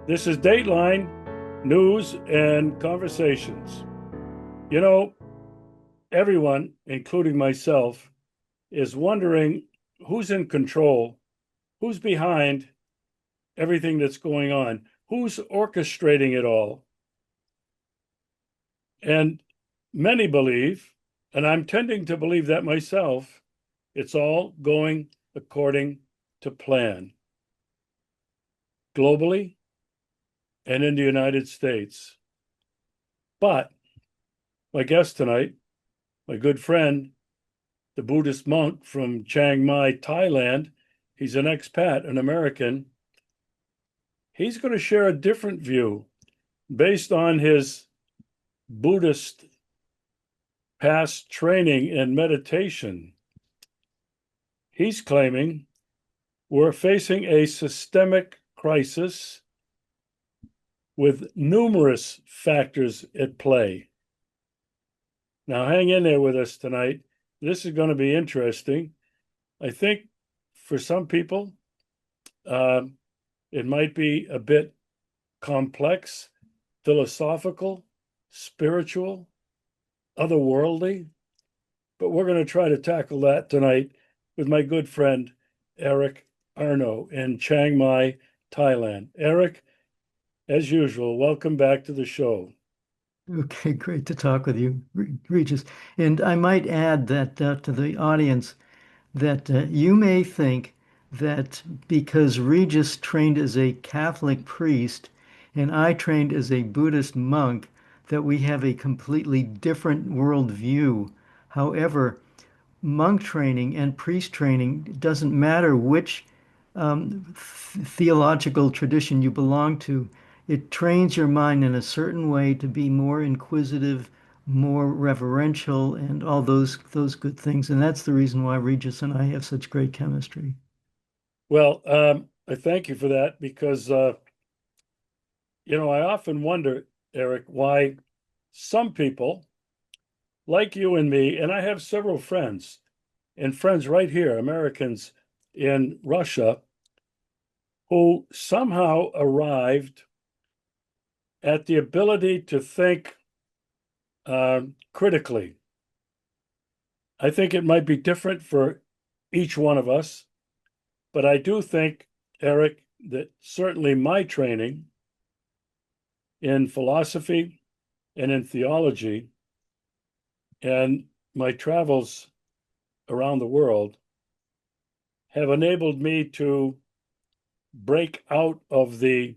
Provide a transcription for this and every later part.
This is Dateline News and Conversations. You know, everyone, including myself, is wondering who's in control, who's behind everything that's going on, who's orchestrating it all. And many believe, and I'm tending to believe that myself, it's all going according to plan, globally and in the United States. But my guest tonight, my good friend, the Buddhist monk from Chiang Mai, Thailand, he's an expat, an American. He's going to share a different view based on his Buddhist past training and meditation. He's claiming we're facing a systemic crisis with numerous factors at play. Now, hang in there with us tonight. This is going to be interesting. I think for some people, it might be a bit complex, philosophical, spiritual, otherworldly, but we're going to try to tackle that tonight with my good friend, Eric Arno in Chiang Mai, Thailand. Eric, as usual, welcome back to the show. Okay, great to talk with you, Regis. And I might add that to the audience that you may think that because Regis trained as a Catholic priest and I trained as a Buddhist monk, that we have a completely different worldview. However, monk training and priest training doesn't matter which theological tradition you belong to. It trains your mind in a certain way to be more inquisitive, more reverential, and all those good things. And that's the reason why Regis and I have such great chemistry. Well, I thank you for that because, I often wonder, Eric, why some people like you and me, and I have several friends and friends right here, Americans in Russia, who somehow arrived at the ability to think critically. I think it might be different for each one of us, but I do think, Eric, that certainly my training in philosophy and in theology and my travels around the world have enabled me to break out of the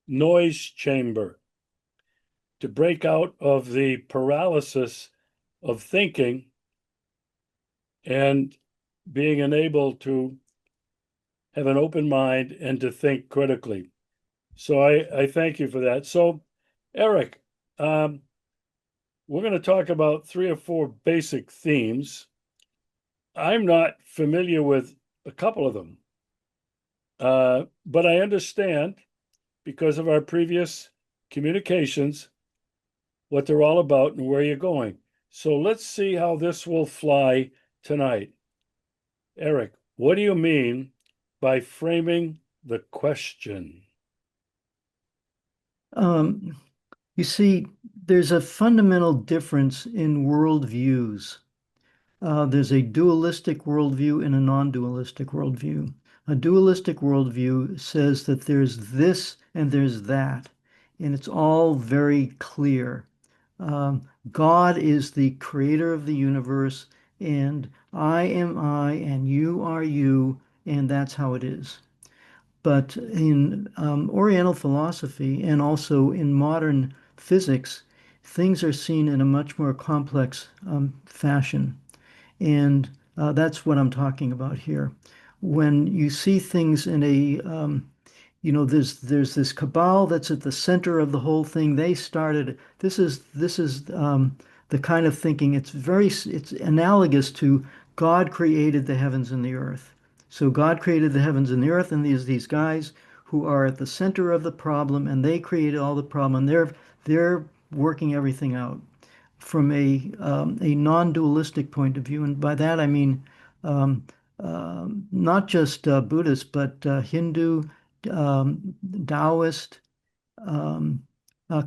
noise chamber, to break out of the paralysis of thinking and being enabled to have an open mind and to think critically. So I thank you for that. So, Eric, we're going to talk about three or four basic themes. I'm not familiar with a couple of them, but I understand because of our previous communications what they're all about and where you're going. So let's see how this will fly tonight. Eric, what do you mean by framing the question? Um, you see, there's a fundamental difference in worldviews. There's a dualistic worldview and a non-dualistic worldview. A dualistic worldview says that there's this and there's that, and it's all very clear. God is the creator of the universe, and I am I, and you are you, and that's how it is. But in Oriental philosophy and also in modern physics, things are seen in a much more complex fashion. And that's what I'm talking about here. When you see things in there's this cabal that's at the center of the whole thing. They started. This is the kind of thinking. It's analogous to God created the heavens and the earth. So God created the heavens and the earth, and these guys who are at the center of the problem, and they created all the problem, and they're working everything out from a non-dualistic point of view, and by that I mean um, not just Buddhist, but Hindu Taoist, um,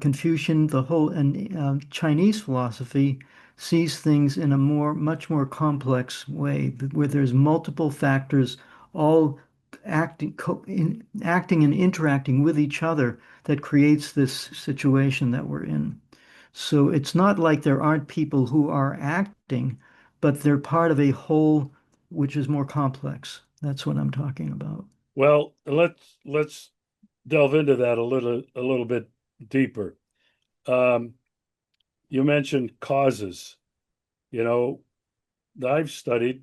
Confucian, the whole, and Chinese philosophy sees things in a much more complex way, where there's multiple factors all acting and interacting with each other that creates this situation that we're in. So it's not like there aren't people who are acting, but they're part of a whole which is more complex. That's what I'm talking about. Well, let's delve into that a little bit deeper. Um, you mentioned causes. You know, I've studied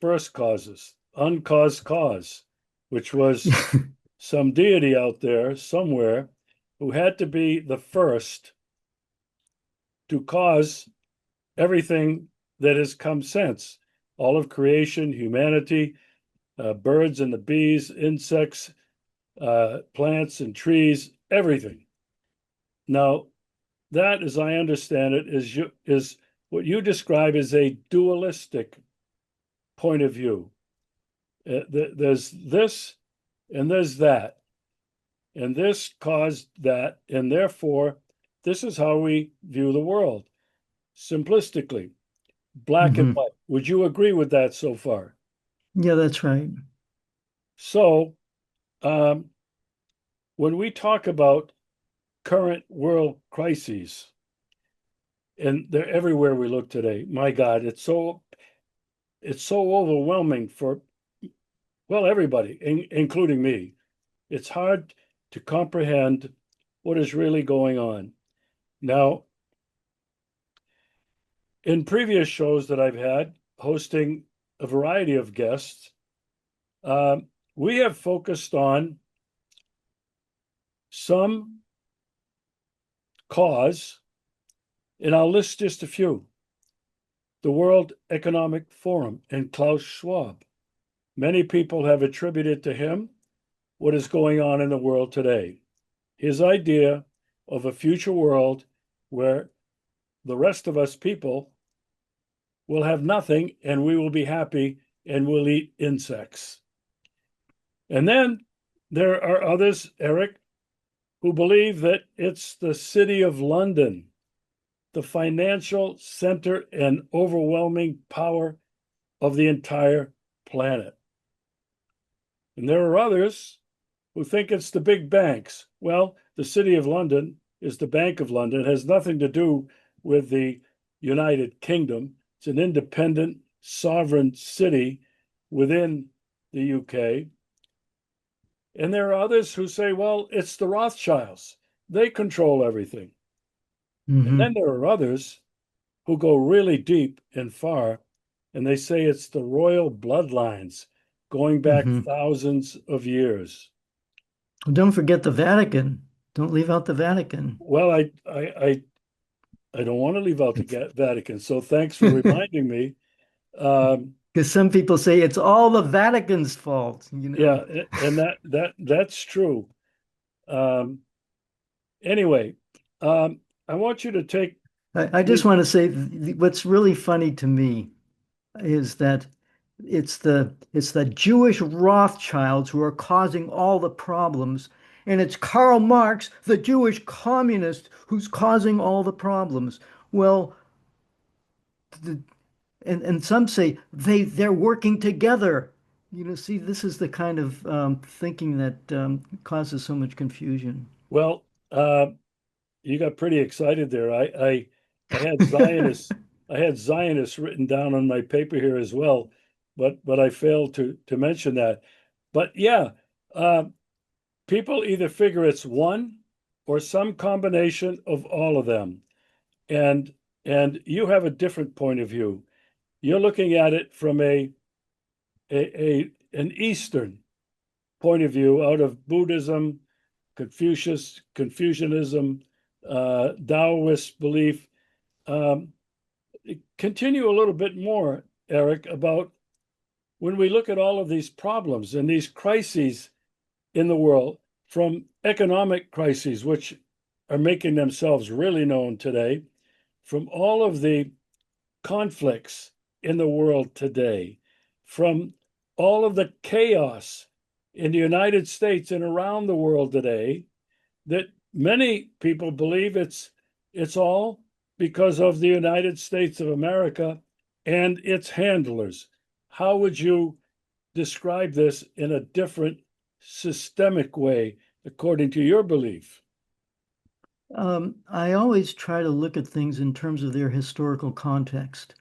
first causes, uncaused cause, which was some deity out there somewhere who had to be the first to cause everything that has come since, all of creation, humanity, birds and the bees, insects, plants and trees, everything. Now, that, as I understand it, is what you describe as a dualistic point of view. There's this and there's that, and this caused that, and therefore, this is how we view the world, simplistically, black and Hmm. white. Would you agree with that so far? Yeah, that's right. So, um, when we talk about current world crises, and they're everywhere we look today, my God, it's so overwhelming for, well, everybody, including me. It's hard to comprehend what is really going on. Now, in previous shows that I've had, hosting a variety of guests, um, we have focused on some cause, and I'll list just a few. The World Economic Forum and Klaus Schwab. Many people have attributed to him what is going on in the world today. His idea of a future world where the rest of us people will have nothing and we will be happy and we'll eat insects. And then there are others, Eric, who believe that it's the city of London, the financial center and overwhelming power of the entire planet. And there are others who think it's the big banks. Well, the City of London is the Bank of London. It has nothing to do with the United Kingdom. It's an independent, sovereign city within the UK. And there are others who say, well, it's the Rothschilds. They control everything. And then Hmm. there are others who go really deep and far, and they say it's the royal bloodlines going back Hmm. thousands of years. Don't forget the Vatican. Don't leave out the Vatican. Well, I don't want to leave out the Vatican, so thanks for reminding me. Um, Because some people say it's all the Vatican's fault, you know. yeah, and that's true. Um, anyway, I want you to take I just me. want to say what's really funny to me is that it's the Jewish Rothschilds who are causing all the problems, and it's Karl Marx, the Jewish communist, who's causing all the problems. Well, the, and some say they're working together. You know, see, this is the kind of thinking that causes so much confusion. Well, you got pretty excited there. I had Zionists, I had Zionists written down on my paper here as well, but I failed to mention that. But yeah, uh, people either figure it's one or some combination of all of them. And and you have a different point of view. You're looking at it from an Eastern point of view out of Buddhism, Confucianism, Taoist belief. Um, Continue a little bit more, Eric, about when we look at all of these problems and these crises in the world, from economic crises, which are making themselves really known today, from all of the conflicts in the world today, from all of the chaos in the United States and around the world today that many people believe it's all because of the United States of America and its handlers. How would you describe this in a different systemic way according to your belief? I always try to look at things in terms of their historical context.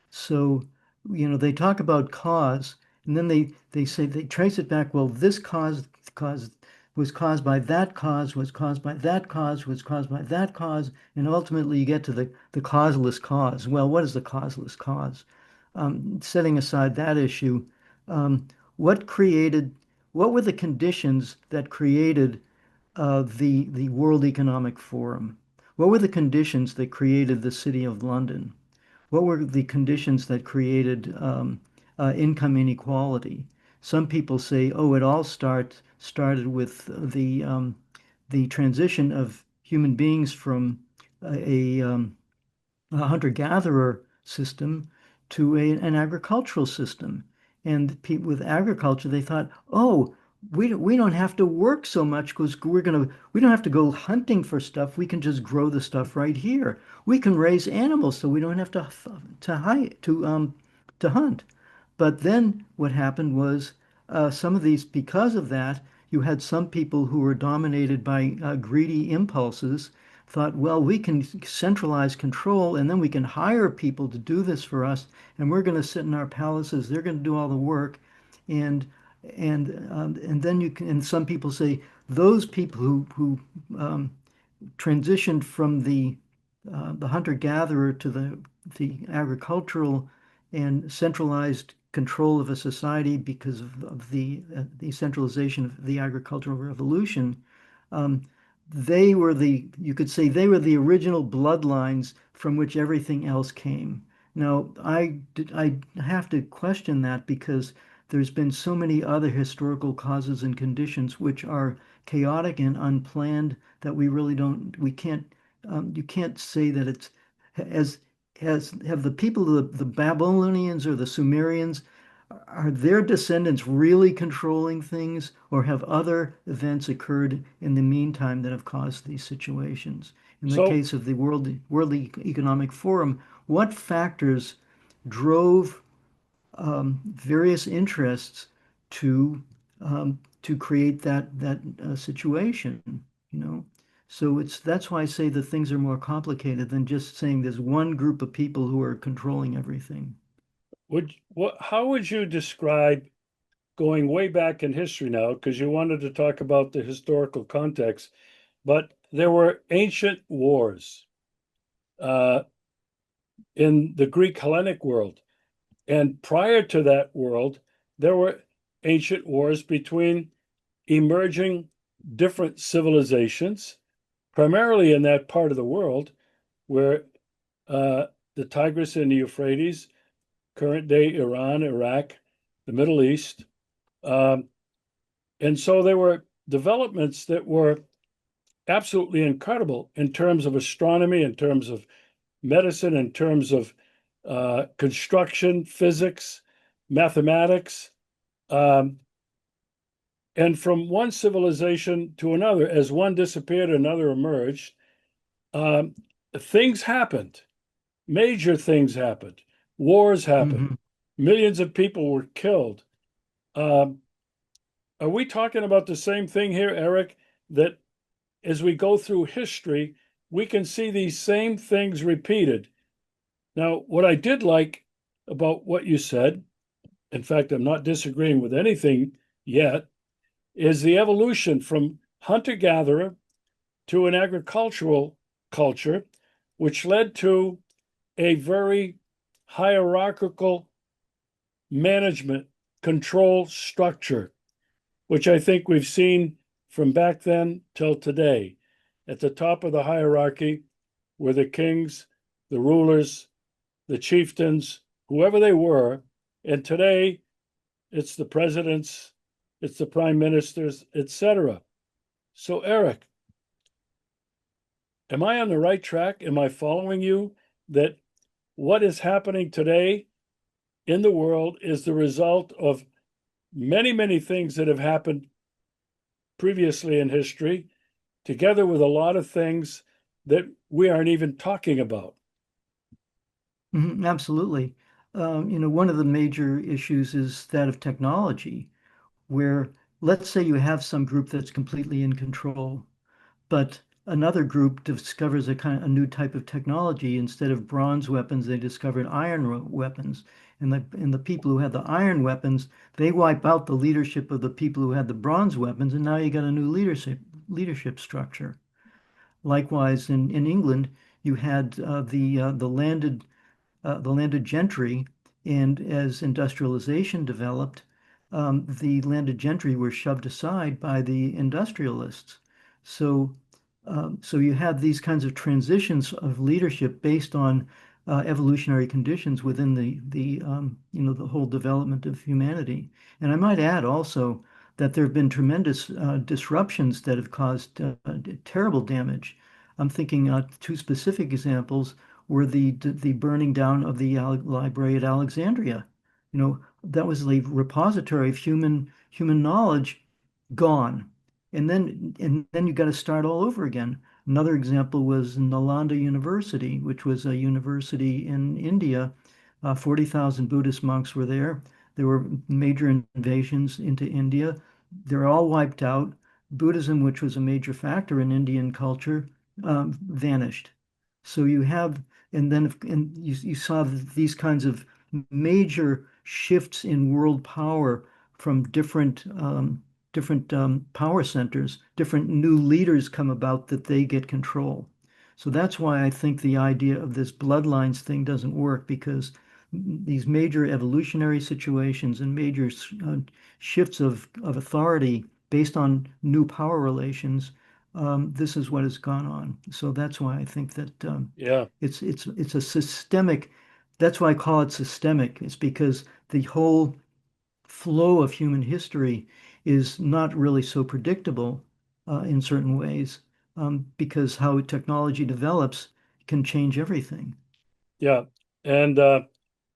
So, they talk about cause, and then they say they trace it back. Well, this cause was caused by that cause, was caused by that cause, was caused by that cause, and ultimately you get to the causeless cause. Well, what is the causeless cause? Setting aside that issue, um, what created, what were the conditions that created the World Economic Forum? What were the conditions that created the City of London? What were the conditions that created income inequality? Some people say, oh, it all started with the transition of human beings from a hunter-gatherer system to an agricultural system. And people with agriculture, they thought, oh, we don't have to work so much because we don't have to go hunting for stuff. We can just grow the stuff right here. We can raise animals so we don't have to hunt. But then what happened was some of these, because of that, you had some people who were dominated by greedy impulses, thought, well, we can centralize control and then we can hire people to do this for us, and we're going to sit in our palaces. They're going to do all the work, and and then you can. And some people say those people who transitioned from the hunter-gatherer to the agricultural and centralized control of a society because of the centralization of the agricultural revolution. Um, they were you could say they were the original bloodlines from which everything else came. Now, I have to question that because there's been so many other historical causes and conditions which are chaotic and unplanned that we can't, you can't say that it's as have the people, the Babylonians or the Sumerians, are their descendants really controlling things, or have other events occurred in the meantime that have caused these situations? In the So, case of the World Economic Forum, what factors drove various interests to to create that situation, you know? So that's why I say that things are more complicated than just saying there's one group of people who are controlling everything. how would you describe going way back in history now? Because you wanted to talk about the historical context, but there were ancient wars uh, in the Greek Hellenic world. And prior to that world, there were ancient wars between emerging different civilizations, primarily in that part of the world where uh, the Tigris and the Euphrates, current day Iran, Iraq, the Middle East. Um, and so there were developments that were absolutely incredible in terms of astronomy, in terms of medicine, in terms of construction, physics, mathematics. Um, and from one civilization to another, as one disappeared, another emerged. Um, Things happened, major things happened, wars happened, Hmm. millions of people were killed. Um, are we talking about the same thing here, Eric? That as we go through history, we can see these same things repeated. Now, what I did like about what you said, in fact, I'm not disagreeing with anything yet, is the evolution from hunter gatherer to an agricultural culture, which led to a very hierarchical management control structure, which I think we've seen from back then till today. At the top of the hierarchy were the kings, the rulers, the chieftains, whoever they were. And today it's the presidents, it's the prime ministers, etc. So, Eric, am I on the right track? Am I following you that what is happening today in the world is the result of many, many things that have happened previously in history, together with a lot of things that we aren't even talking about. Absolutely. One of the major issues is that of technology, where let's say you have some group that's completely in control, but another group discovers a new type of technology. Instead of bronze weapons, they discovered weapons. And the people who had the iron weapons, they wipe out the leadership of the people who had the bronze weapons, and now you got a new leadership structure. Likewise, in England, you had the landed gentry, and as industrialization developed, the landed gentry were shoved aside by the industrialists. So, so you have these kinds of transitions of leadership based on evolutionary conditions within the whole development of humanity. And I might add also that there have been tremendous disruptions that have caused terrible damage. I'm thinking two specific examples were the burning down of the library at Alexandria. That was the repository of human knowledge gone. And then you got to start all over again. Another example was Nalanda University, which was a university in India. 40,000 Buddhist monks were there. There were major invasions into India. They're all wiped out. Buddhism, which was a major factor in Indian culture, vanished. So you have, and you saw these kinds of major shifts in world power from different power centers, different new leaders come about that they get control. So that's why I think the idea of this bloodlines thing doesn't work because these major evolutionary situations and major shifts of authority based on new power relations, this is what has gone on. So that's why I think that Yeah, it's a systemic. That's why I call it systemic. It's because the whole flow of human history is not really so predictable in certain ways because how technology develops can change everything. yeah. And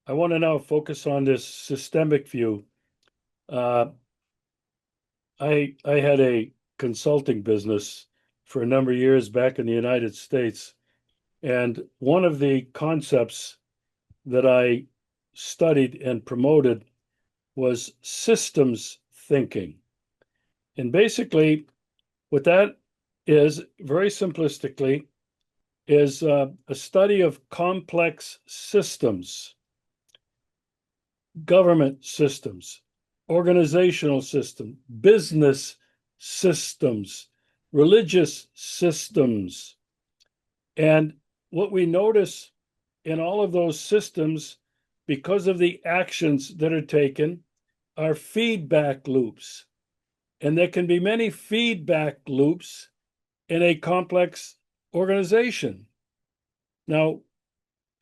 I want to now focus on this systemic view. Uh, I had a consulting business for a number of years back in the United States, and one of the concepts that I studied and promoted was systems thinking. And basically, what that is, very simplistically, is a study of complex systems, government systems, organizational system, business systems, religious systems. And what we notice in all of those systems, because of the actions that are taken, are feedback loops. And there can be many feedback loops in a complex organization. Now,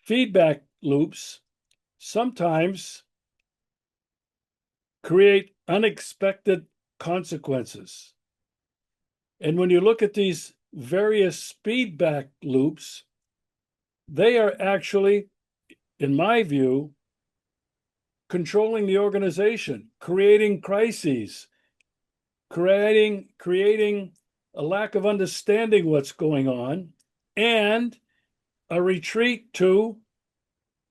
feedback loops sometimes create unexpected consequences. And when you look at these various feedback loops, they are actually, in my view, controlling the organization, creating crises, creating a lack of understanding what's going on, and a retreat to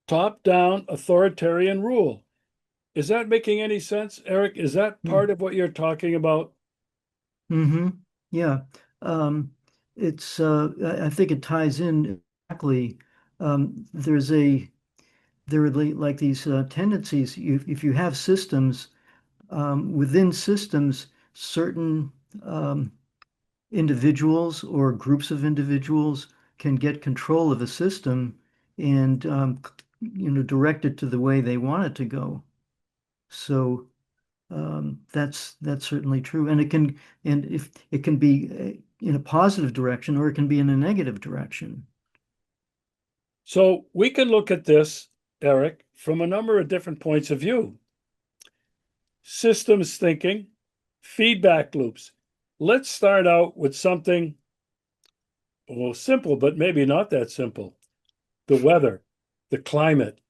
top-down authoritarian rule. Is that making any sense, Eric? Is that part of what you're talking about? Mm-hmm. Yeah. Um, I think it ties in exactly. There's there are like these tendencies. If you have systems, within systems, certain um, individuals or groups of individuals can get control of a system and direct it to the way they want it to go. So that's certainly true, and if it can be in a positive direction or it can be in a negative direction. So we can look at this, Eric, from a number of different points of view. Systems thinking, feedback loops. Let's start out with something, well, simple, but maybe not that simple. The weather, the climate.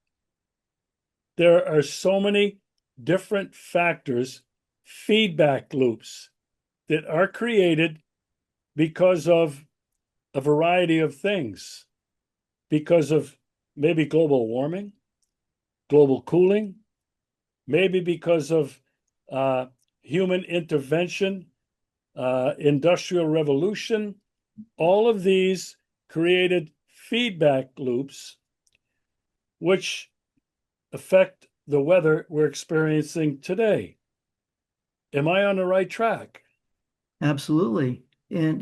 There are so many different factors feedback loops that are created because of a variety of things, because of maybe global warming, global cooling, maybe because of uh, human intervention, industrial revolution. All of these created feedback loops which affect the weather we're experiencing today. Am I on the right track? Absolutely. And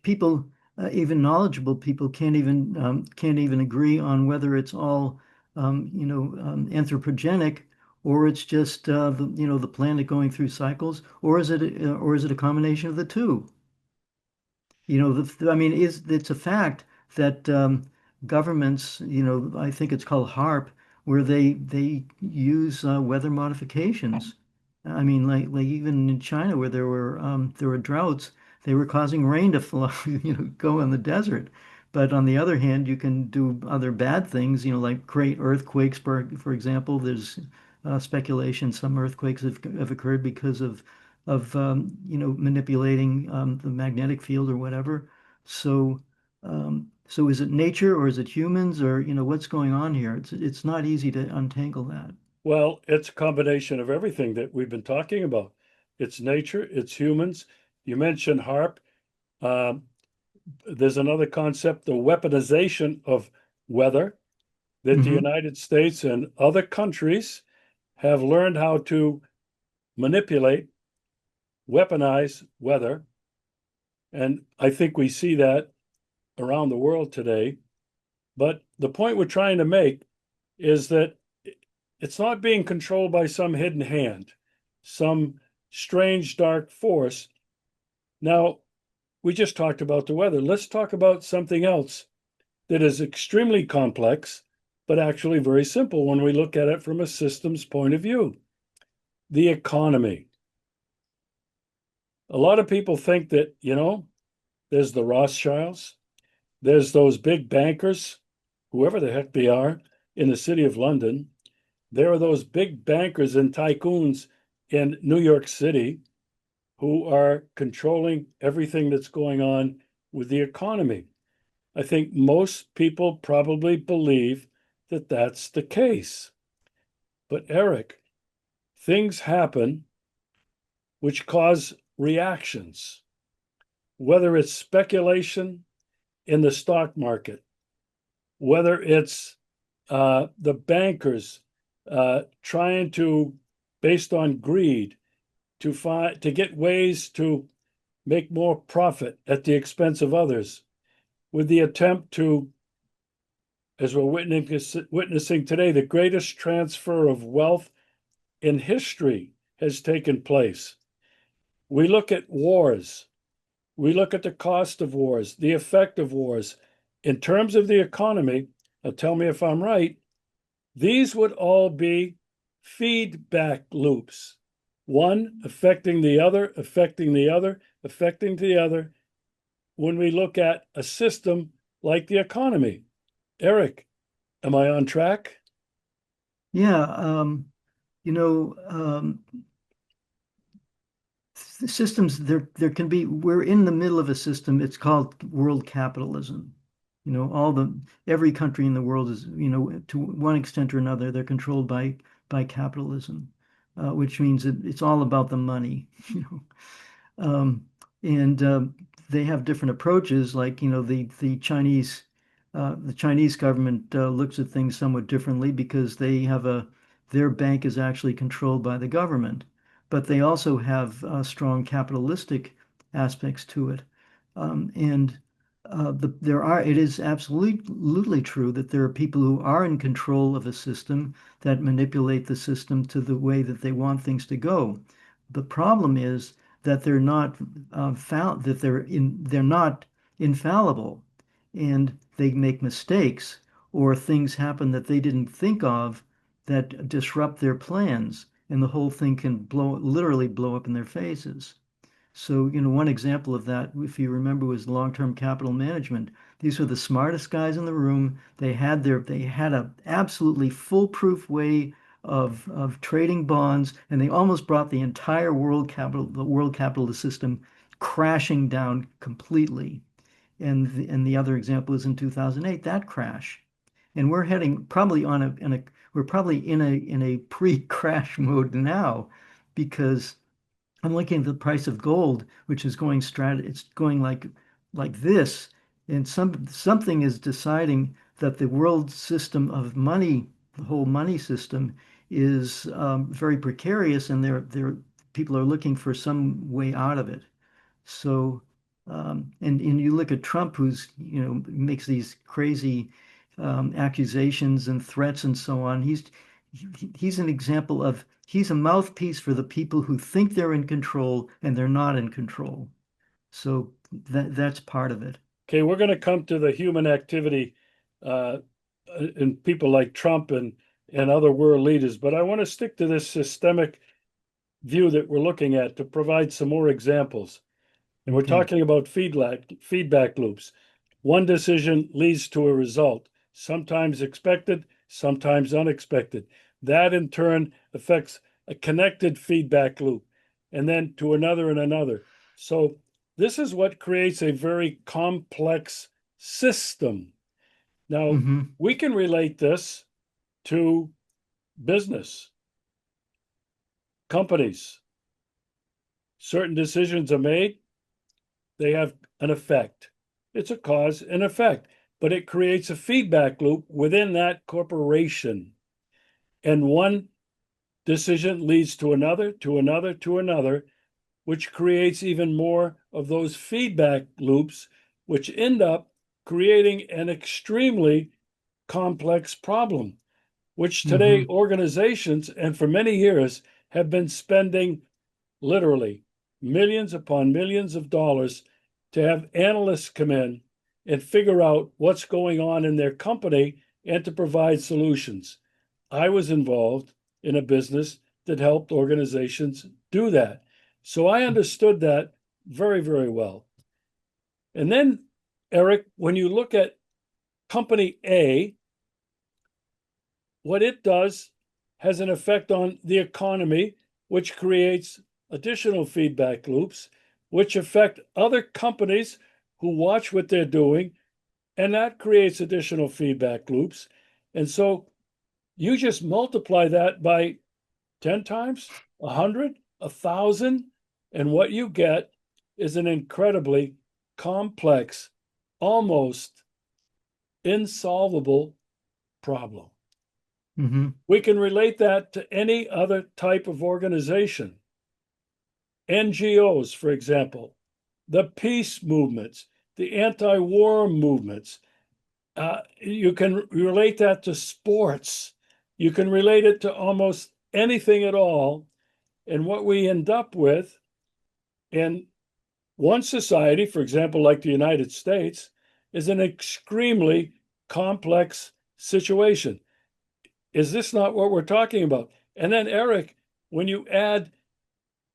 people, even knowledgeable people, can't even agree on whether it's all anthropogenic, or it's just the planet going through cycles, or is it a combination of the two? I mean, it's a fact that governments, I think it's called HARP, where they use weather modifications. I mean, like even in China, where there were droughts, they were causing rain to flow, go in the desert. But on the other hand, you can do other bad things, like create earthquakes. For example, there's speculation some earthquakes have occurred because of manipulating the magnetic field or whatever. So is it nature or is it humans, or what's going on here? It's not easy to untangle that. Well, it's a combination of everything that we've been talking about. It's nature, it's humans. You mentioned HARP. Um, there's another concept, the weaponization of weather, that the Hmm. United States and other countries have learned how to manipulate, weaponize weather. And I think we see that around the world today. But the point we're trying to make is that it's not being controlled by some hidden hand, some strange dark force. Now, we just talked about the weather. Let's talk about something else that is extremely complex, but actually very simple when we look at it from a systems point of view: the economy. A lot of people think that, there's the Rothschilds, there's those big bankers, whoever the heck they are, in the city of London. There are those big bankers and tycoons in New York City who are controlling everything that's going on with the economy. I think most people probably believe that that's the case. But Eric, things happen which cause reactions, whether it's speculation in the stock market, whether it's the bankers trying to, based on greed, to get ways to make more profit at the expense of others, with the attempt to, as we're witnessing today, the greatest transfer of wealth in history has taken place. We look at wars, we look at the cost of wars, the effect of wars. In terms of the economy, tell me if I'm right, these would all be feedback loops. One affecting the other, affecting the other, affecting the other, when we look at a system like the economy. Eric, am I on track? Yeah, you know, systems there can be we're in the middle of a system. It's called world capitalism. Every country in the world is, to one extent or another, they're controlled by capitalism, which means it's all about the money. you know. Um, and They have different approaches, like, the Chinese government looks at things somewhat differently because their bank is actually controlled by the government, but they also have strong capitalistic aspects to it. And it is absolutely true that there are people who are in control of a system that manipulate the system to the way that they want things to go. The problem is that they're not found that they're not infallible, and they make mistakes, or things happen that they didn't think of that disrupt their plans, and the whole thing can literally blow up in their faces. So, one example of that, if you remember, was long-term capital management. These were the smartest guys in the room. They had a absolutely foolproof way of trading bonds, and they almost brought the entire the world capitalist system crashing down completely. And the other example is in 2008, that crash. And we're heading probably we're probably in a pre-crash mode now because I'm looking at the price of gold, which is it's going like this, and something is deciding that the world system of money, the whole money system, is very precarious, and people are looking for some way out of it. So, and you look at Trump, who's, makes these crazy accusations and threats and so on. He's an example of he's a mouthpiece for the people who think they're in control and they're not in control. So that's part of it. Okay, we're going to come to the human activity uh, in people like Trump and other world leaders, but I want to stick to this systemic view that we're looking at to provide some more examples. And we're Okay. talking about feedback loops. One decision leads to a result, sometimes expected, sometimes unexpected. That in turn affects a connected feedback loop, and then to another and another. So this is what creates a very complex system. Now, Hmm. we can relate this to business, companies. Certain decisions are made, they have an effect. It's a cause and effect, but it creates a feedback loop within that corporation. And one decision leads to another, to another, to another, which creates even more of those feedback loops, which end up creating an extremely complex problem, which today Hmm. organizations, and for many years, have been spending literally millions upon millions of dollars to have analysts come in and figure out what's going on in their company and to provide solutions. I was involved in a business that helped organizations do that. So I understood that very, very well. And then, Eric, when you look at company A, what it does has an effect on the economy, which creates additional feedback loops, which affect other companies who watch what they're doing, and that creates additional feedback loops. And so you just multiply that by 10 times, 100, 1,000, and what you get is an incredibly complex, almost insolvable problem. Hmm. We can relate that to any other type of organization. NGOs, for example, the peace movements, the anti war movements. You can relate that to sports. You can relate it to almost anything at all. And what we end up with in one society, for example, like the United States, is an extremely complex situation. Is this not what we're talking about? And then, Eric, when you add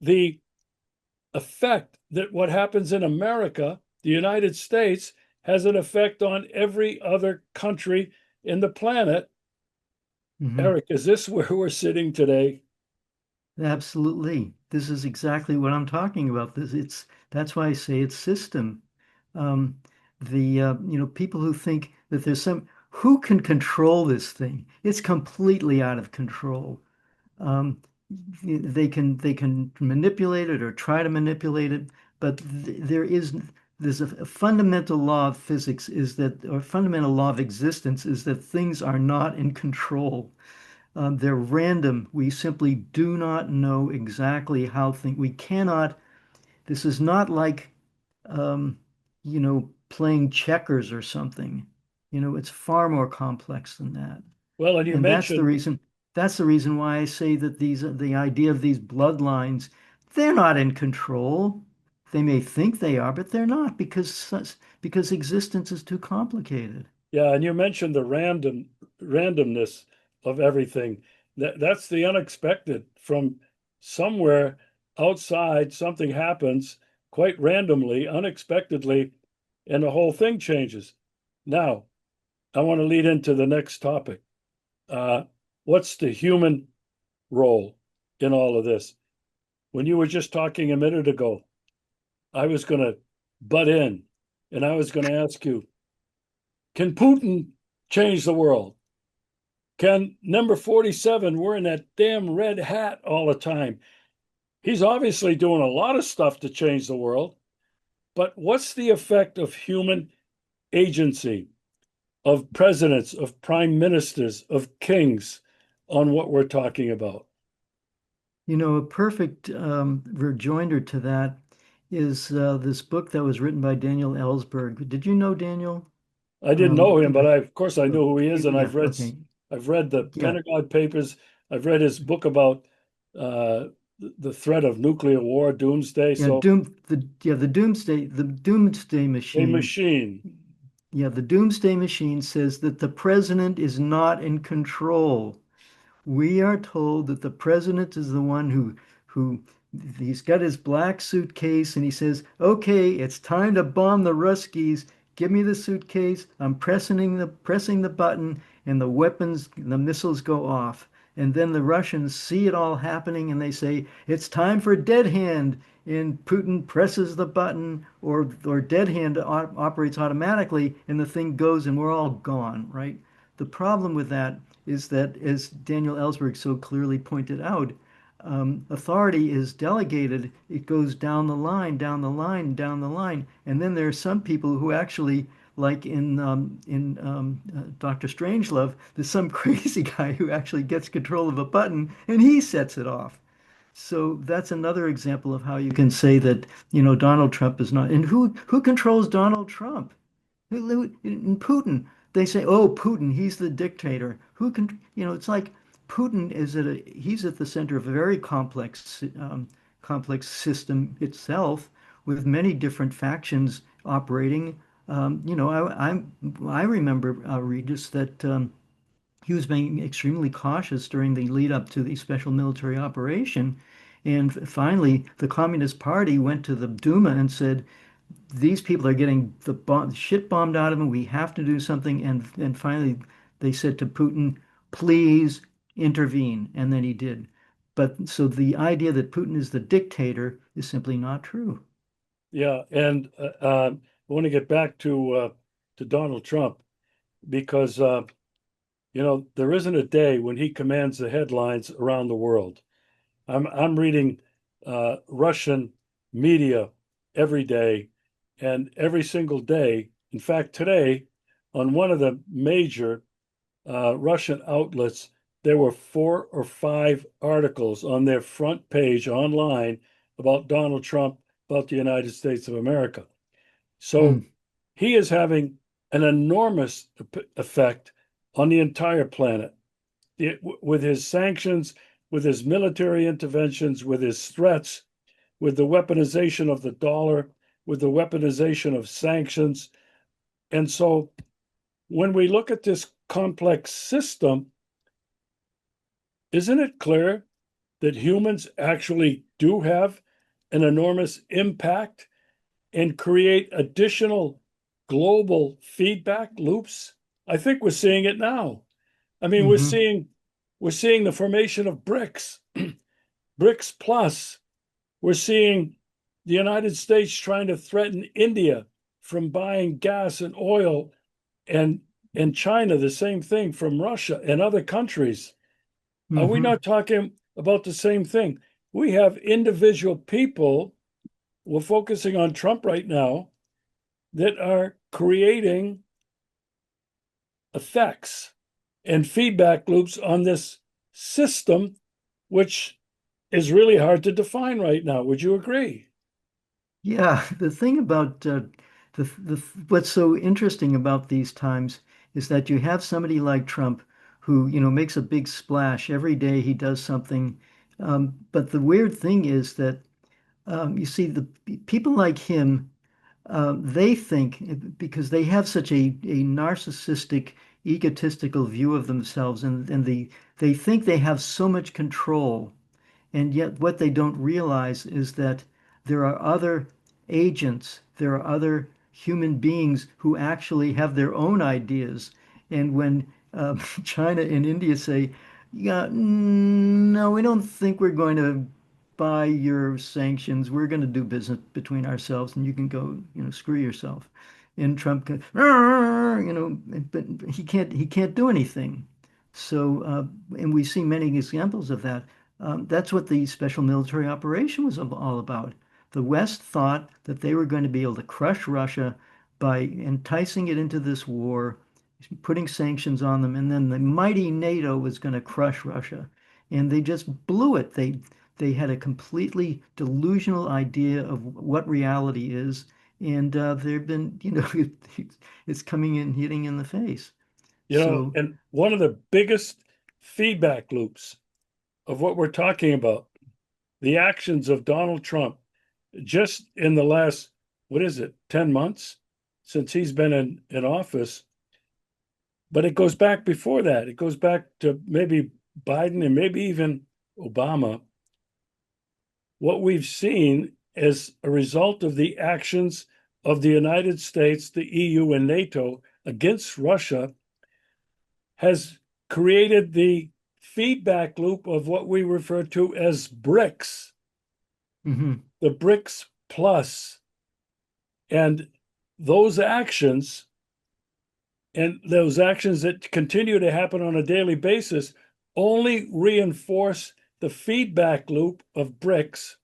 the effect that what happens in America, the United States, has an effect on every other country in the planet. Hmm. Eric, is this where we're sitting today? Absolutely. This is exactly what I'm talking about. That's why I say it's system. Um, people who think that who can control this thing? It's completely out of control. Um, they can manipulate it or try to manipulate it, but there's a fundamental law of physics is that, or fundamental law of existence is that things are not in control. They're random. We simply do not know exactly how things. We cannot. This is not like, um, playing checkers or something. It's far more complex than that. Well, and you And mentioned, that's the reason why I say that the idea of these bloodlines, they're not in control. They may think they are, but they're not because existence is too complicated. yeah, and you mentioned the randomness of everything. That's the unexpected from somewhere outside, something happens quite randomly, unexpectedly, and the whole thing changes. Now, I want to lead into the next topic. Uh, what's the human role in all of this. When you were just talking a minute ago, I was going to butt in and I was going to ask you, can Putin change the world? Can number 47 wearing that damn red hat all the time? He's obviously doing a lot of stuff to change the world, but what's the effect of human agency, of presidents, of prime ministers, of kings on what we're talking about? You know, a perfect rejoinder to that is this book that was written by Daniel Ellsberg. Did you know Daniel? I didn't know him, but Like, of course I know who he is, and yeah, okay, I've read the yeah, Pentagon Papers. I've read his book about uh, the threat of nuclear war, doomsday. yeah, So the doomsday a machine. machine. Yeah, the doomsday machine says that the president is not in control. We are told that the president is the one who he's got his black suitcase and he says, "Okay, it's time to bomb the Ruskies. Give me the suitcase. I'm pressing the button and the missiles go off." And then the Russians see it all happening and they say, "It's time for dead hand." And Putin presses the button or dead hand operates automatically and the thing goes and we're all gone, right? The problem with that is that, as Daniel Ellsberg so clearly pointed out, authority is delegated. It goes down the line, down the line, down the line, and then there are some people who actually, like in Dr. Strangelove, there's some crazy guy who actually gets control of a button and he sets it off. So that's another example of how you can say that, Donald Trump is not. And who controls Donald Trump? In Putin, they say, "Oh, Putin, he's the dictator." Who can, it's like Putin he's at the center of a very complex system itself with many different factions operating. I remember, Regis, that he was being extremely cautious during the lead up to the special military operation. And finally, the Communist Party went to the Duma and said, these people are getting shit bombed out of them. We have to do something. And finally, they said to Putin, "Please intervene." And then he did. But so the idea that Putin is the dictator is simply not true. Yeah, and I want to get back to Donald Trump because there isn't a day when he commands the headlines around the world. I'm reading Russian media every day, and every single day. In fact, today, on one of the major Russian outlets, there were 4 or 5 articles on their front page online about Donald Trump, about the United States of America. So Hmm. he is having an enormous effect on the entire planet with his sanctions, with his military interventions, with his threats, with the weaponization of the dollar, with the weaponization of sanctions. And so when we look at this complex system, isn't it clear that humans actually do have an enormous impact and create additional global feedback loops? I think we're seeing it now. I mean, Hmm. we're seeing the formation of BRICS, BRICS plus. We're seeing the United States trying to threaten India from buying gas and oil, and China the same thing from Russia and other countries. Are we Hmm. not talking about the same thing? We have individual people, we're focusing on Trump right now, that are creating effects and feedback loops on this system, which is really hard to define right now. Would you agree? Yeah, the thing about the what's so interesting about these times is that you have somebody like Trump who, makes a big splash every day he does something. But the weird thing is that you see the people like him, they think because they have such a narcissistic, egotistical view of themselves, and they think they have so much control. And yet, what they don't realize is that there are other agents, there are other human beings who actually have their own ideas. And when China and India say, Yeah, no, we don't think we're going to buy your sanctions. We're going to do business between ourselves, and you can go, screw yourself. And Trump can, but he can't do anything. So, and we see many examples of that. That's what the special military operation was all about. The West thought that they were going to be able to crush Russia by enticing it into this war, putting sanctions on them, and then the mighty NATO was going to crush Russia. And they just blew it. They had a completely delusional idea of what reality is, and they've been, it's coming in, hitting in the face. So, And one of the biggest feedback loops of what we're talking about, the actions of Donald Trump just in the last, what is it, 10 months since he's been in office. But it goes back before that. It goes back to maybe Biden and maybe even Obama. What we've seen as a result of the actions of the United States, the EU, and NATO against Russia has created the feedback loop of what we refer to as BRICS, mhm, the BRICS Plus. And those actions and those actions that continue to happen on a daily basis only reinforce the feedback loop of BRICS,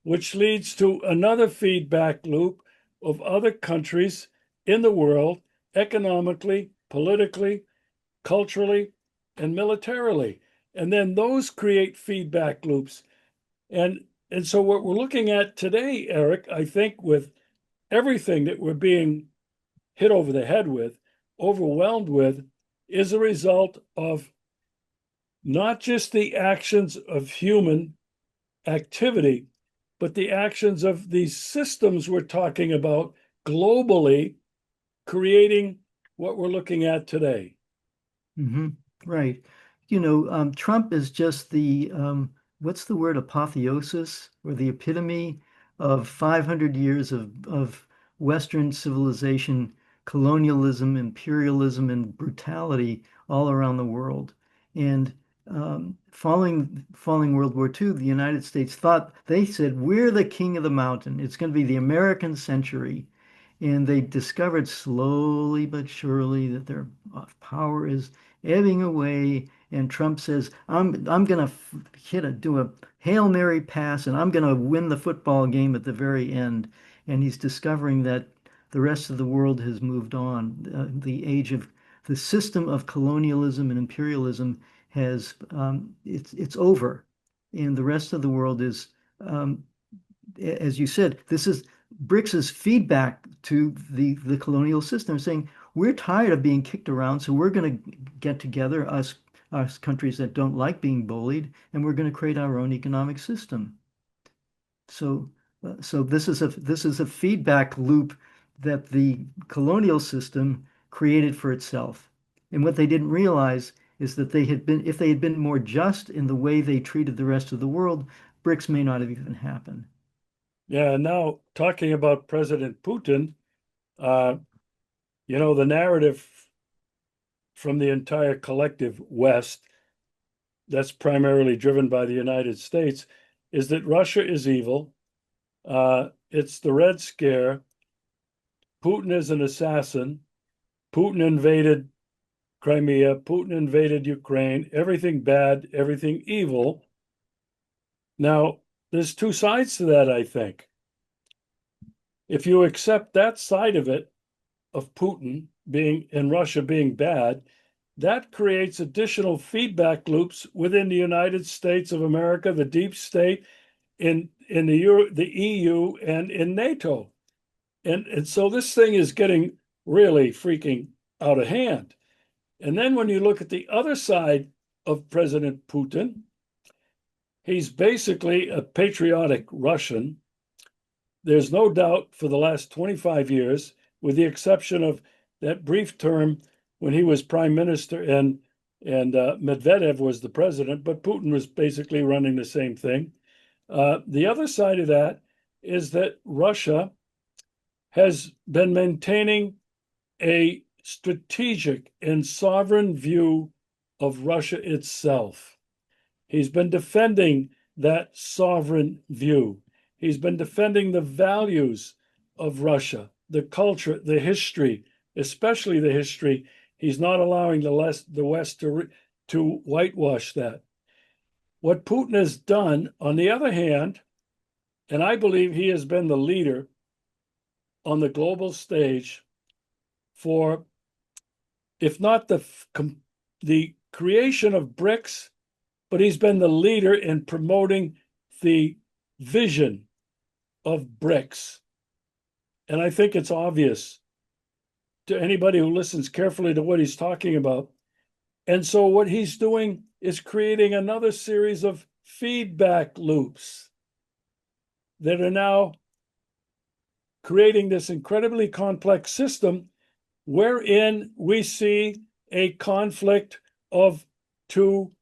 which leads to another feedback loop of other countries in the world, economically, politically, culturally, and militarily. And then those create feedback loops. And so what we're looking at today, Eric, I think with everything that we're being hit over the head with, overwhelmed with, is a result of not just the actions of human activity, but the actions of these systems we're talking about globally, creating what we're looking at today. mhm, right. Trump is just what's the word, apotheosis, or the epitome of 500 years of Western civilization, colonialism, imperialism, and brutality all around the world. And following World War II, the United States thought, they said, we're the king of the mountain. It's going to be the American century. And they discovered slowly but surely that their power is ebbing away. And Trump says, I'm going to do a Hail Mary pass, and I'm going to win the football game at the very end. And he's discovering that the rest of the world has moved on. The system of colonialism and imperialism it's over, and the rest of the world is, um, as you said, this is BRICS' feedback to the colonial system, saying we're tired of being kicked around, so we're going to get together, us countries that don't like being bullied, and we're going to create our own economic system. So, so this is a feedback loop that the colonial system created for itself. And what they didn't realize is that if they had been more just in the way they treated the rest of the world, BRICS may not have even happened. Yeah, and now talking about President Putin, uh, the narrative from the entire collective West, that's primarily driven by the United States, is that Russia is evil. It's the Red Scare. Putin is an assassin. Putin invaded Crimea. Putin invaded Ukraine. Everything bad, everything evil. Now, there's two sides to that, I think. If you accept that side of it, of Putin being in Russia being bad, that creates additional feedback loops within the United States of America, the deep state, in the EU, and in NATO. And so this thing is getting really freaking out of hand. And then when you look at the other side of President Putin, he's basically a patriotic Russian. There's no doubt for the last 25 years, with the exception of that brief term when he was prime minister and Medvedev was the president, but Putin was basically running the same thing. The other side of that is that Russia has been maintaining a strategic and sovereign view of Russia itself. He's been defending that sovereign view. He's been defending the values of Russia, the culture, the history, especially the history. He's not allowing the West to whitewash that. What Putin has done, on the other hand, and I believe he has been the leader on the global stage for, if not the creation of BRICS, but he's been the leader in promoting the vision of BRICS. And I think it's obvious to anybody who listens carefully to what he's talking about. And so what he's doing is creating another series of feedback loops that are now creating this incredibly complex system wherein we see a conflict of two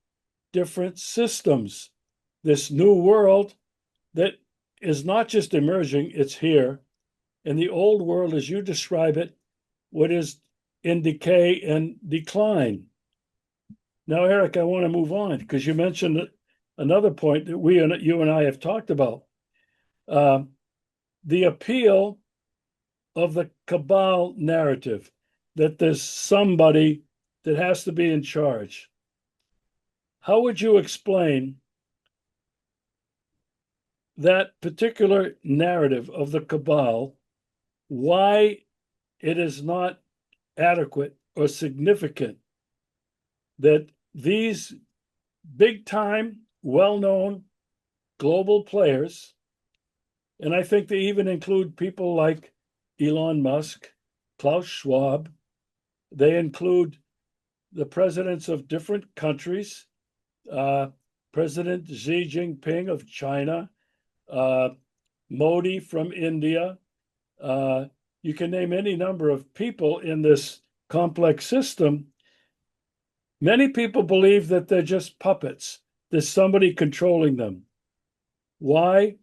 different systems. This new world that is not just emerging, it's here. And the old world, as you describe it, what is in decay and decline. Now, Eric, I want to move on because you mentioned another point that you and I have talked about. The appeal of the Cabal narrative, that there's somebody that has to be in charge. How would you explain that particular narrative of the Cabal, why it is not adequate or significant that these big-time, well-known global players, and I think they even include people like Elon Musk, Klaus Schwab, they include the presidents of different countries, President Xi Jinping of China, Modi from India. You can name any number of people in this complex system. Many people believe that they're just puppets. There's somebody controlling them. Why,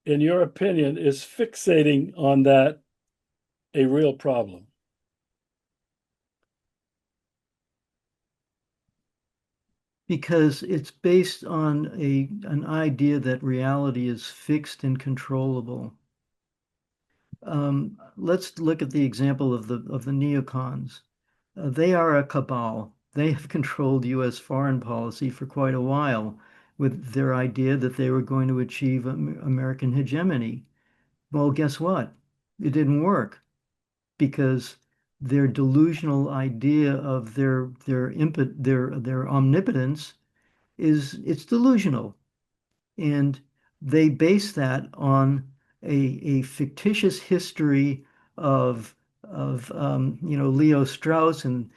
in your opinion, is fixating on that a real problem? Because it's based on an idea that reality is fixed and controllable. Let's look at the example of the neocons. They are a cabal. They have controlled U.S. foreign policy for quite a while with their idea that they were going to achieve American hegemony. Well, guess what? It didn't work because their delusional idea of their omnipotence it's delusional. And they base that on a fictitious history of Leo Strauss and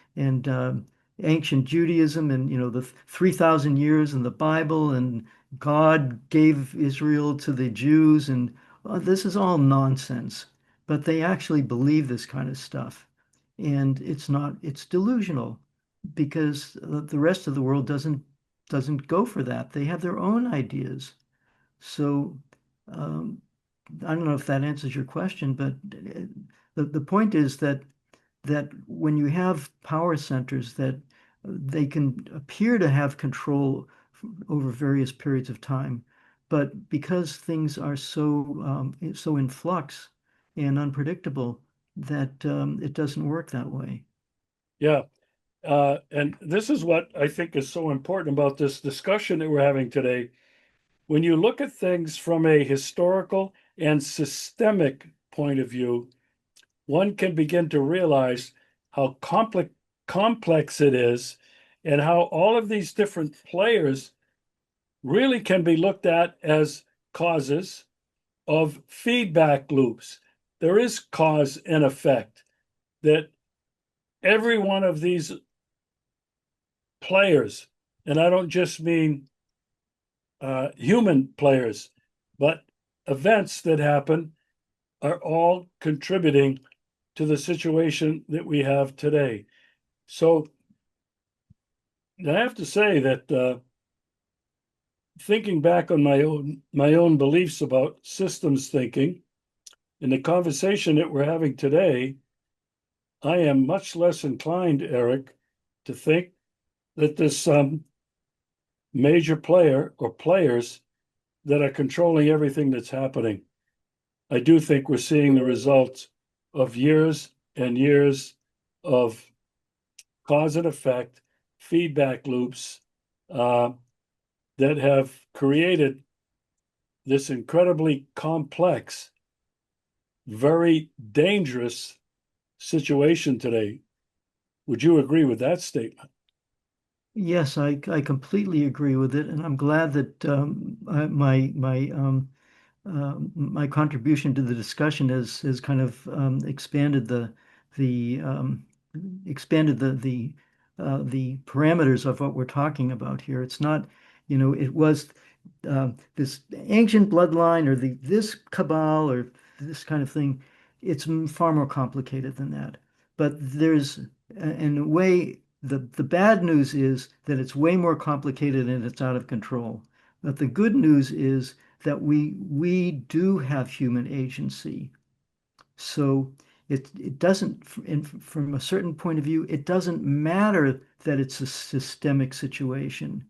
ancient Judaism and the 3,000 years in the Bible and God gave Israel to the Jews and this is all nonsense. But they actually believe this kind of stuff. And it's delusional because the rest of the world doesn't go for that. They have their own ideas. So um, I don't know if that answers your question, but the point is that when you have power centers that they can appear to have control over various periods of time, but because things are so in flux and unpredictable that it doesn't work that way. Yeah. And this is what I think is so important about this discussion that we're having today. When you look at things from a historical and systemic point of view, one can begin to realize how complex it is and how all of these different players really can be looked at as causes of feedback loops. There is cause and effect that every one of these players, and I don't just mean human players, but events that happen are all contributing to the situation that we have today. So I have to say that thinking back on my own beliefs about systems thinking, in the conversation that we're having today, I am much less inclined, Eric, to think that there's some major player or players that are controlling everything that's happening. I do think we're seeing the results of years and years of cause and effect feedback loops uh, that have created this incredibly complex, very dangerous situation today. Would you agree with that statement? Yes, I completely agree with it, and I'm glad that my contribution to the discussion has kind of the expanded the parameters of what we're talking about here. It's not, it was this ancient bloodline or the this cabal or this kind of thing. It's far more complicated than that. But there's, in a way, the bad news is that it's way more complicated and it's out of control. But the good news is that we do have human agency. So it doesn't, from a certain point of view, it doesn't matter that it's a systemic situation.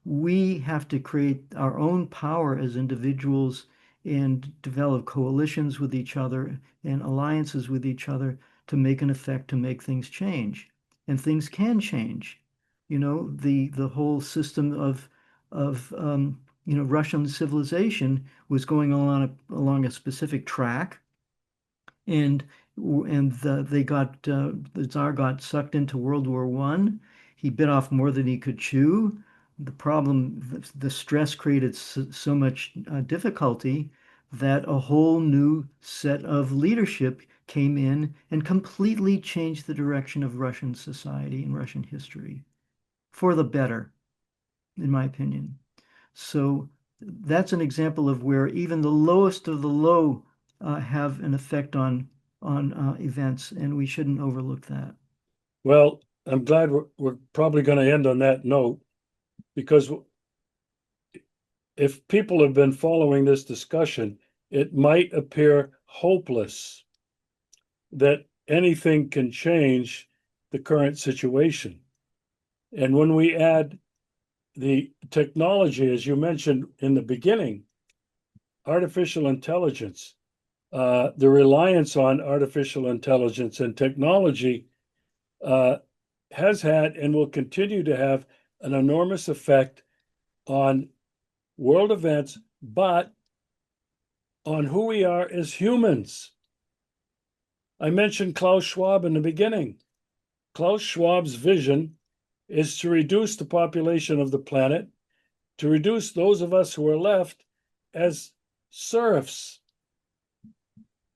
We have to create our own power as individuals and develop coalitions with each other and alliances with each other to make an effect to make things change. And things can change. The whole system of Russian civilization was going along a specific track, and the Tsar got sucked into World War I. He bit off more than he could chew. The stress created so much difficulty that a whole new set of leadership came in and completely changed the direction of Russian society and Russian history for the better, in my opinion. So that's an example of where even the lowest of the low have an effect on events, and we shouldn't overlook that. Well, I'm glad we're probably going to end on that note because if people have been following this discussion, it might appear hopeless that anything can change the current situation. And when we add the technology, as you mentioned in the beginning, artificial intelligence, the reliance on artificial intelligence and technology uh, has had and will continue to have an enormous effect on world events, but on who we are as humans. I mentioned Klaus Schwab in the beginning. Klaus Schwab's vision is to reduce the population of the planet, to reduce those of us who are left as serfs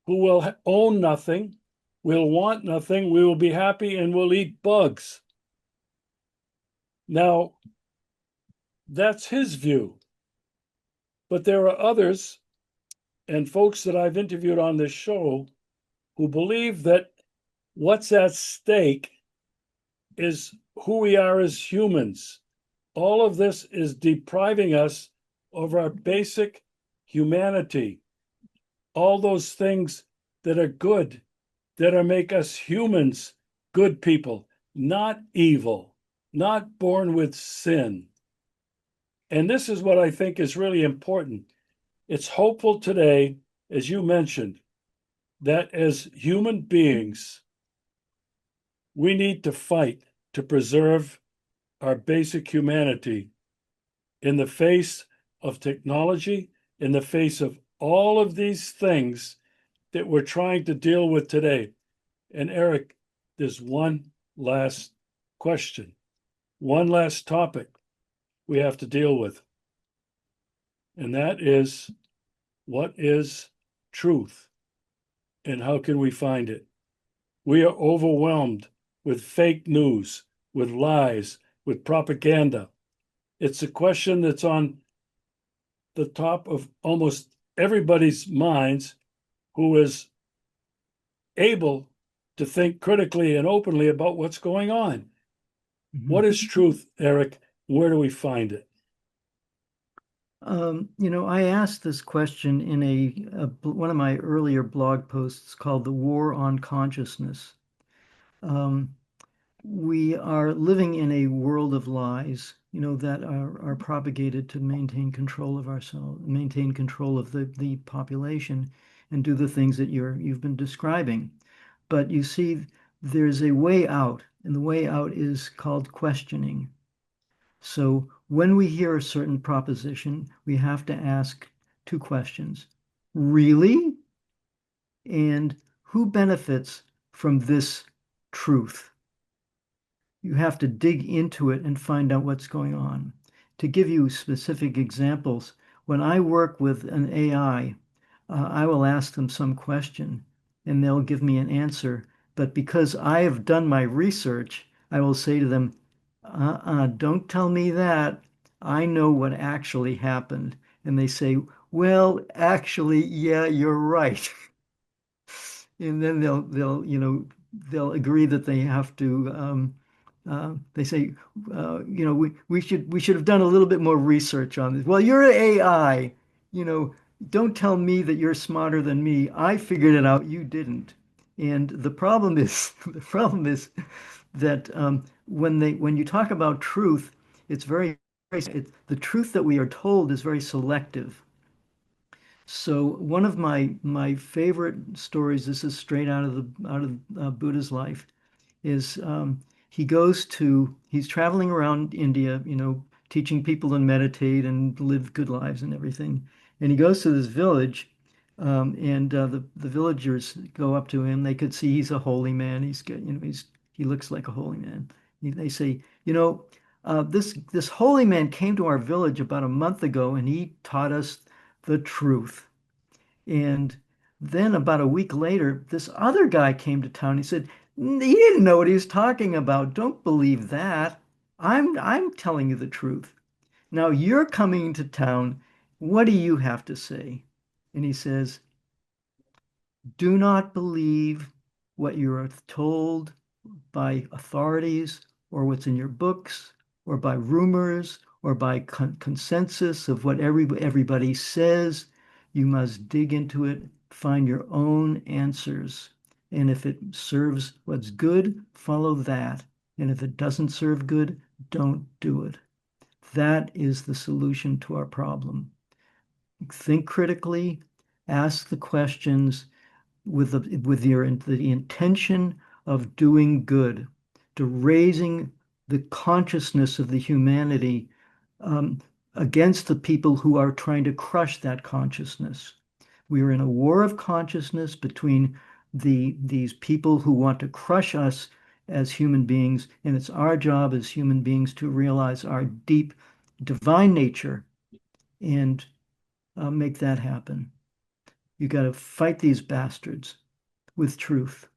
who will own nothing, will want nothing, we will be happy and will eat bugs. Now, that's his view. But there are others and folks that I've interviewed on this show who believe that what's at stake is who we are as humans. All of this is depriving us of our basic humanity, all those things that are good, that are make us humans, good people, not evil, not born with sin. And this is what I think is really important. It's hopeful today, as you mentioned, that as human beings, we need to fight to preserve our basic humanity in the face of technology, in the face of all of these things that we're trying to deal with today. And Eric, there's one last question, one last topic we have to deal with. And that is, what is truth and how can we find it? We are overwhelmed with fake news, with lies, with propaganda. It's a question that's on the top of almost everybody's minds who is able to think critically and openly about what's going on. Mhm. What is truth, Eric? Where do we find it? I asked this question in one of my earlier blog posts called "The War on Consciousness." Um, we are living in a world of lies, that are propagated to maintain control of ourselves, maintain control of the population, and do the things that you've been describing. But you see, there's a way out, and the way out is called questioning. So when we hear a certain proposition, we have to ask two questions. Really? And who benefits from this truth? You have to dig into it and find out what's going on. To give you specific examples, when I work with an AI, I will ask them some question and they'll give me an answer. But because I have done my research, I will say to them, don't tell me that. I know what actually happened. And they say, well, actually, yeah, you're right. And then they'll agree that they have to they say we should have done a little bit more research on this. Well, you're an AI, you know, don't tell me that you're smarter than me. I figured it out, you didn't. And the problem is the problem is that when you talk about truth, it's the truth that we are told is very selective. So one of my favorite stories, this is straight out of Buddha's life, is he's traveling around India, teaching people to meditate and live good lives and everything. And he goes to this village, and the villagers go up to him. They could see he's a holy man. He looks like a holy man. They say, this holy man came to our village about a month ago, and he taught us the truth. And then about a week later, this other guy came to town. He said, he didn't know what he was talking about. Don't believe that. I'm telling you the truth. Now you're coming to town. What do you have to say? And he says, do not believe what you are told by authorities or what's in your books or by rumors or by consensus of what everybody says. You must dig into it, find your own answers. And if it serves what's good, follow that. And if it doesn't serve good, don't do it. That is the solution to our problem. Think critically, ask the questions, with the intention of doing good, to raising the consciousness of the humanity um, against the people who are trying to crush that consciousness. We are in a war of consciousness between these people who want to crush us as human beings, and it's our job as human beings to realize our deep divine nature and make that happen. You got to fight these bastards with truth.